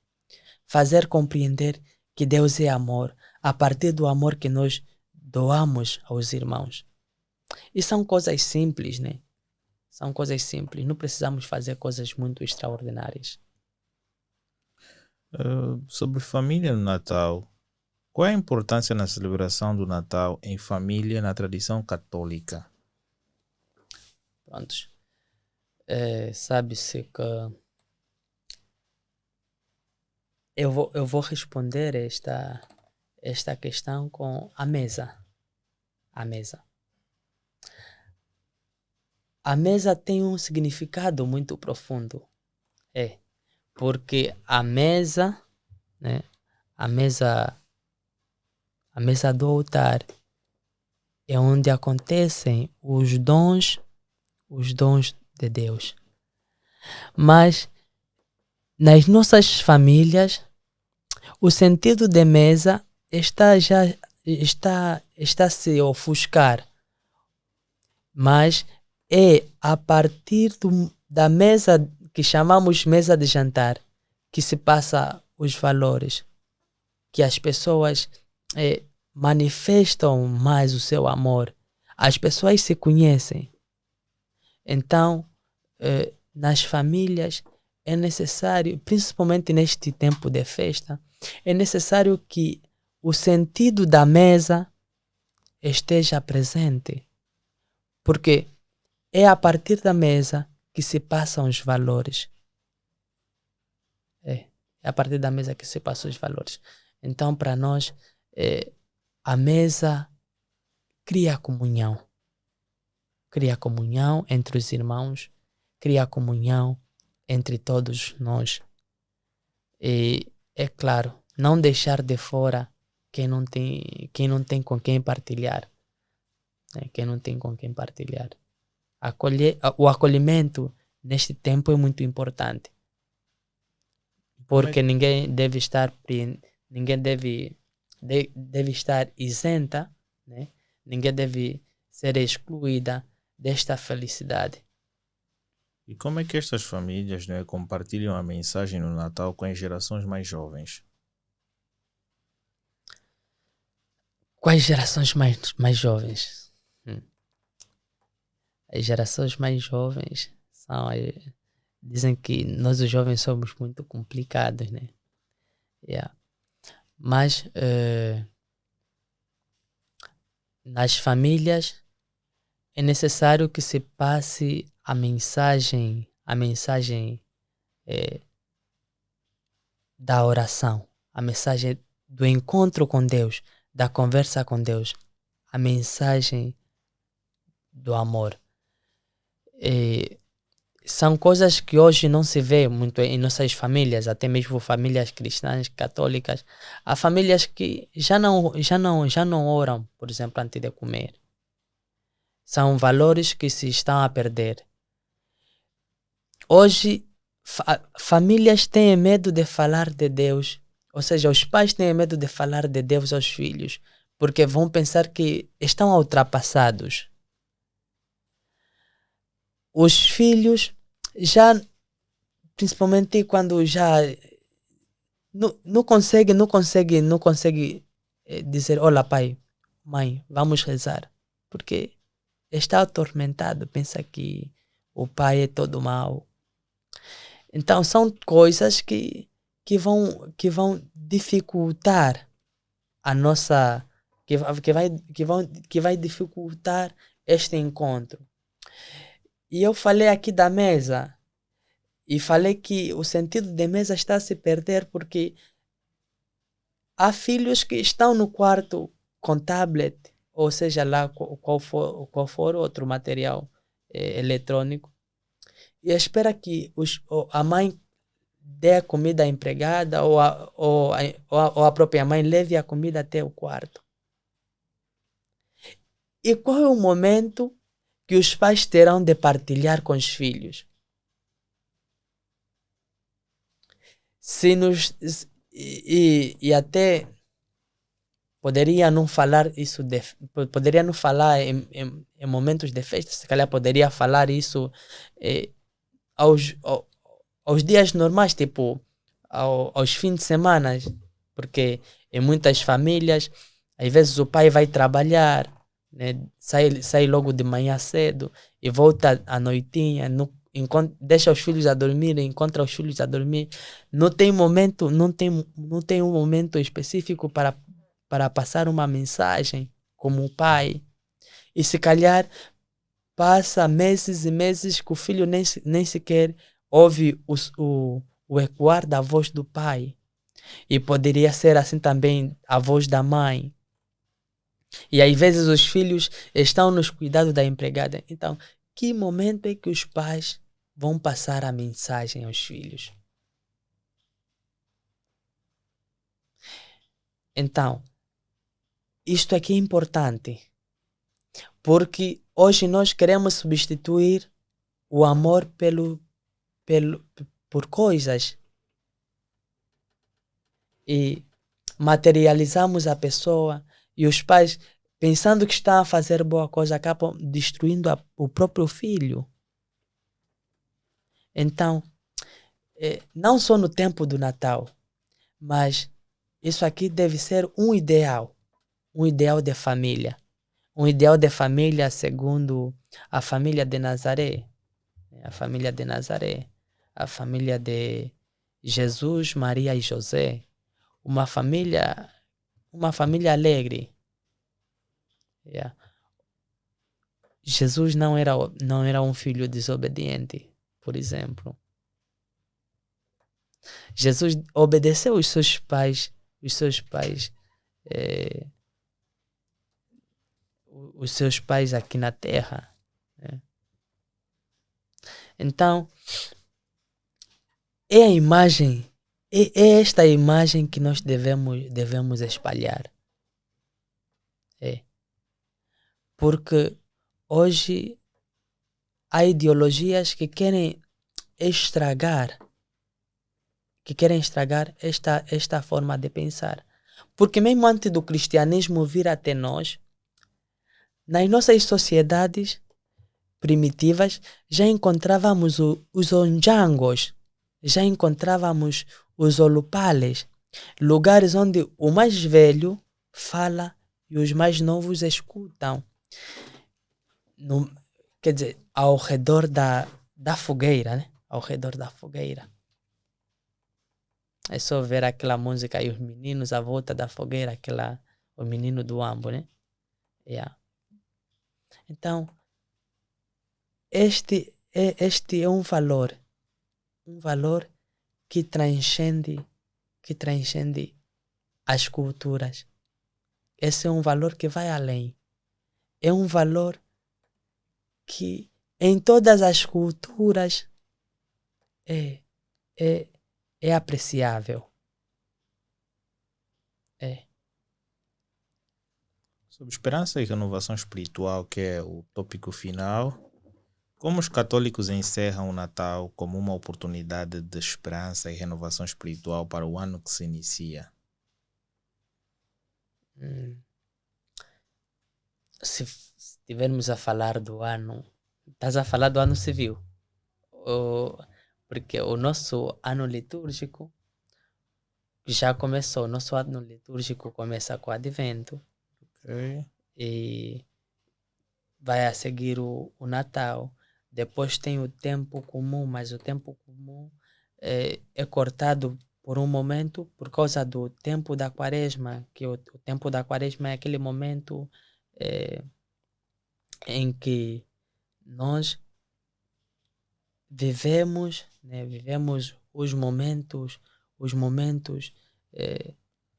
Fazer compreender que Deus é amor a partir do amor que nós doamos aos irmãos. E são coisas simples, né? São coisas simples. Não precisamos fazer coisas muito extraordinárias. Sobre família no Natal. Qual é a importância na celebração do Natal em família na tradição católica? Prontos. Sabe-se que eu vou responder esta questão com a mesa. A mesa. A mesa tem um significado muito profundo. Porque a mesa, né? A mesa do altar é onde acontecem os dons de Deus. Mas nas nossas famílias, o sentido de mesa está a se ofuscar, mas é a partir da mesa que chamamos mesa de jantar que se passa os valores, que as pessoas manifestam mais o seu amor. As pessoas se conhecem. Então, nas famílias é necessário, principalmente neste tempo de festa, é necessário que o sentido da mesa esteja presente. Porque é a partir da mesa que se passam os valores. É a partir da mesa que se passam os valores. Então, para nós, a mesa cria comunhão. Cria comunhão entre os irmãos, cria comunhão entre todos nós. E, é claro, não deixar de fora quem não tem com quem partilhar. Né? Quem não tem com quem partilhar. O acolhimento neste tempo é muito importante. Porque ninguém deve estar isenta, né? Ninguém deve ser excluída desta felicidade. E como é que estas famílias, né, compartilham a mensagem no Natal com as gerações mais jovens? Quais gerações mais jovens? As gerações mais jovens dizem que nós os jovens somos muito complicados, né? Yeah. Mas nas famílias é necessário que se passe a mensagem da oração, a mensagem do encontro com Deus, da conversa com Deus, a mensagem do amor. São coisas que hoje não se vê muito em nossas famílias, até mesmo famílias cristãs, católicas. Há famílias que já não oram, por exemplo, antes de comer. São valores que se estão a perder. Hoje, famílias têm medo de falar de Deus. Ou seja, os pais têm medo de falar de Deus aos filhos, porque vão pensar que estão ultrapassados. Os filhos já, principalmente quando já não consegue dizer, olá pai, mãe, vamos rezar, porque está atormentado, pensa que o pai é todo mau. Então são coisas que vão dificultar a nossa, que vai dificultar este encontro. E eu falei aqui da mesa e falei que o sentido de mesa está a se perder porque há filhos que estão no quarto com tablet, ou seja lá qual for outro material eletrônico, e espera que a mãe dê a comida à empregada ou a própria mãe leve a comida até o quarto. E qual é o momento que os pais terão de partilhar com os filhos? E até poderia não falar isso, poderia não falar em momentos de festa, se calhar poderia falar isso aos dias normais, tipo aos fins de semana, porque em muitas famílias, às vezes o pai vai trabalhar, né, sai logo de manhã cedo e volta à noitinha, deixa os filhos a dormir, encontra os filhos a dormir. Não tem um momento específico para passar uma mensagem como o pai. E se calhar passa meses e meses que o filho nem sequer ouve o ecoar da voz do pai. E poderia ser assim também a voz da mãe. E às vezes os filhos estão nos cuidados da empregada. Então, que momento é que os pais vão passar a mensagem aos filhos? Então, isto aqui é importante. Porque hoje nós queremos substituir o amor por coisas. E materializamos a pessoa, e os pais, pensando que estão a fazer boa coisa, acabam destruindo o próprio filho. Então, não só no tempo do Natal, mas isso aqui deve ser um ideal de família. Um ideal de família segundo a família de Nazaré. A família de Nazaré. A família de Jesus, Maria e José. Uma família alegre. Yeah. Jesus não era um filho desobediente, por exemplo. Jesus obedeceu os seus pais, os seus pais aqui na terra. Né? Então, é a imagem, é esta imagem que nós devemos espalhar. Porque hoje há ideologias que querem estragar esta forma de pensar. Porque mesmo antes do cristianismo vir até nós, nas nossas sociedades primitivas, já encontrávamos os onjangos, já encontrávamos os olupales, lugares onde o mais velho fala e os mais novos escutam. Quer dizer, ao redor da fogueira, né? Ao redor da fogueira. É só ver aquela música e os meninos à volta da fogueira, o menino do Ambo, né? Yeah. Então, este é um valor que transcende as culturas. Esse é um valor que vai além. É um valor que em todas as culturas é apreciável. Sobre esperança e renovação espiritual, que é o tópico final, como os católicos encerram o Natal como uma oportunidade de esperança e renovação espiritual para o ano que se inicia? Se estivermos a falar do ano, estás a falar do ano civil? Porque o nosso ano litúrgico já começou. O nosso ano litúrgico começa com o Advento. Okay. E vai a seguir o Natal. Depois tem o tempo comum, mas o tempo comum é cortado por um momento por causa do tempo da Quaresma, que o tempo da Quaresma é aquele momento em que nós vivemos os momentos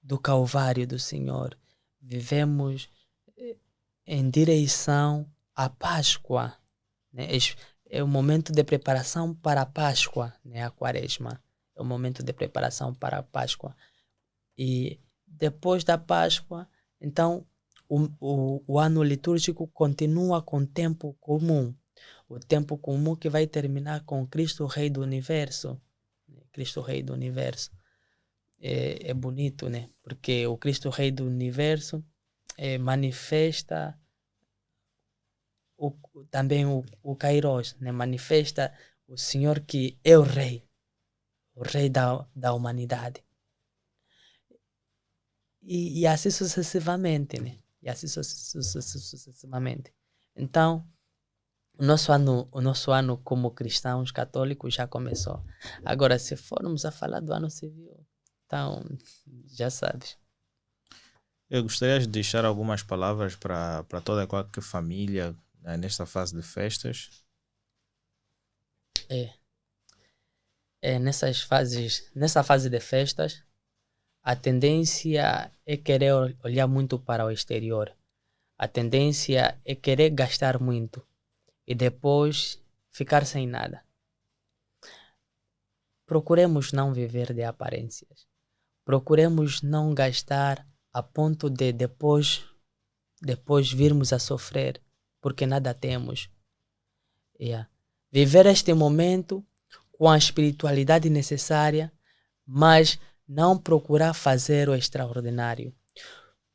do Calvário do Senhor. Vivemos em direção à Páscoa. Né? É o momento de preparação para a Páscoa, né? A Quaresma. É o momento de preparação para a Páscoa. E depois da Páscoa, então, o ano litúrgico continua com o tempo comum. O tempo comum que vai terminar com Cristo Rei do Universo. Cristo Rei do Universo. É bonito, né? Porque o Cristo Rei do Universo manifesta também o Kairos, né? Manifesta o Senhor que é o Rei da humanidade. E assim sucessivamente, né? E assim sucessivamente. Então, o nosso ano como cristãos católicos já começou. Agora, se formos a falar do ano civil, então, já sabes. Eu gostaria de deixar algumas palavras para toda e qualquer família, né, nesta fase de festas. Nessa fase de festas, a tendência é querer olhar muito para o exterior. A tendência é querer gastar muito e depois ficar sem nada. Procuremos não viver de aparências. Procuremos não gastar a ponto de depois virmos a sofrer. porque nada temos. Yeah. Viver este momento com a espiritualidade necessária, mas não procurar fazer o extraordinário.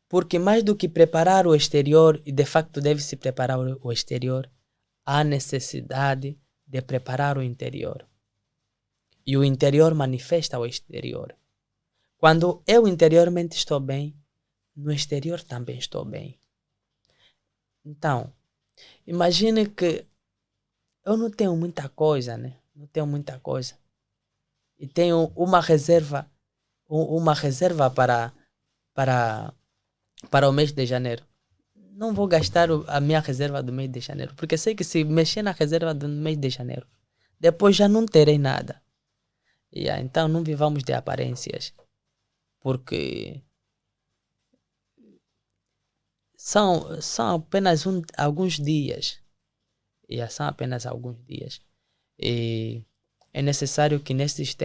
Porque mais do que preparar o exterior, e de facto deve-se preparar o exterior, há necessidade de preparar o interior. E o interior manifesta o exterior. Quando eu interiormente estou bem, no exterior também estou bem. Então, imagine que eu não tenho muita coisa, né? Não tenho muita coisa. E tenho uma reserva para o mês de janeiro. Não vou gastar a minha reserva do mês de janeiro, porque sei que se mexer na reserva do mês de janeiro, depois já não terei nada. Então não vivamos de aparências, porque são apenas alguns dias. São apenas alguns dias. E é necessário que neste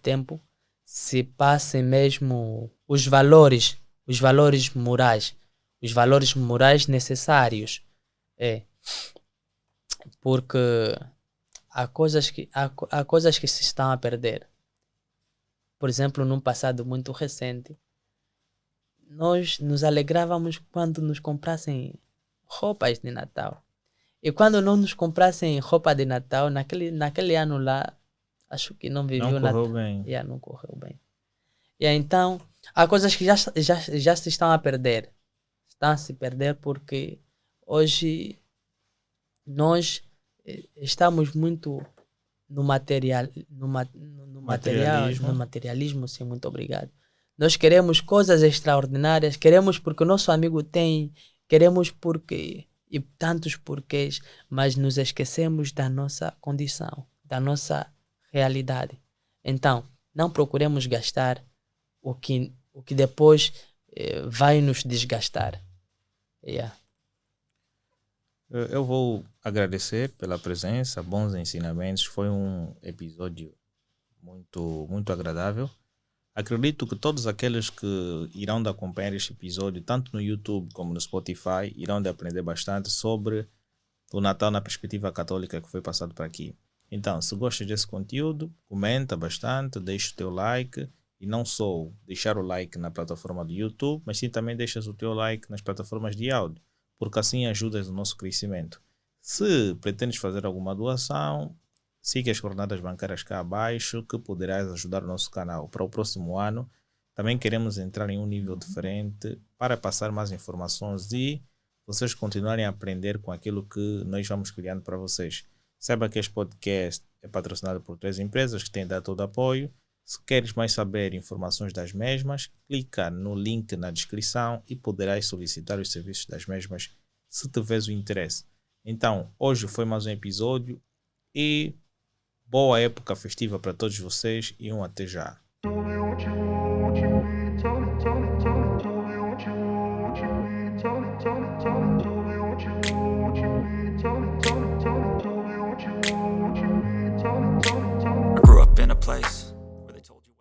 tempo se passem mesmo os valores morais. Os valores morais necessários. Porque há coisas que se estão a perder. Por exemplo, num passado muito recente, nós nos alegrávamos quando nos comprassem roupas de Natal. E quando não nos comprassem roupa de Natal, naquele ano lá, acho que não viveu nada. Não correu bem. Não correu bem. Então, há coisas que já se estão a perder. Estão a se perder porque hoje nós estamos muito no materialismo, sim, muito obrigado. Nós queremos coisas extraordinárias, queremos porque o nosso amigo tem, queremos porque... e tantos porquês, mas nos esquecemos da nossa condição, da nossa realidade. Então, não procuremos gastar o que depois vai nos desgastar. Eu vou agradecer pela presença, bons ensinamentos. Foi um episódio muito, muito agradável. Acredito que todos aqueles que irão de acompanhar este episódio, tanto no YouTube como no Spotify, irão de aprender bastante sobre o Natal na perspectiva católica que foi passado por aqui. Então, se gostas desse conteúdo, comenta bastante, deixa o teu like, e não só deixar o like na plataforma do YouTube, mas sim também deixas o teu like nas plataformas de áudio, porque assim ajudas no nosso crescimento. Se pretendes fazer alguma doação, siga as coordenadas bancárias cá abaixo, que poderás ajudar o nosso canal. Para o próximo ano, também queremos entrar em um nível diferente para passar mais informações e vocês continuarem a aprender com aquilo que nós vamos criando para vocês. Saiba que este podcast é patrocinado por 3 empresas que têm dado todo o apoio. Se queres mais saber informações das mesmas, clica no link na descrição e poderás solicitar os serviços das mesmas se tiveres o interesse. Então, hoje foi mais um episódio e boa época festiva para todos vocês e até já. I grew up in a place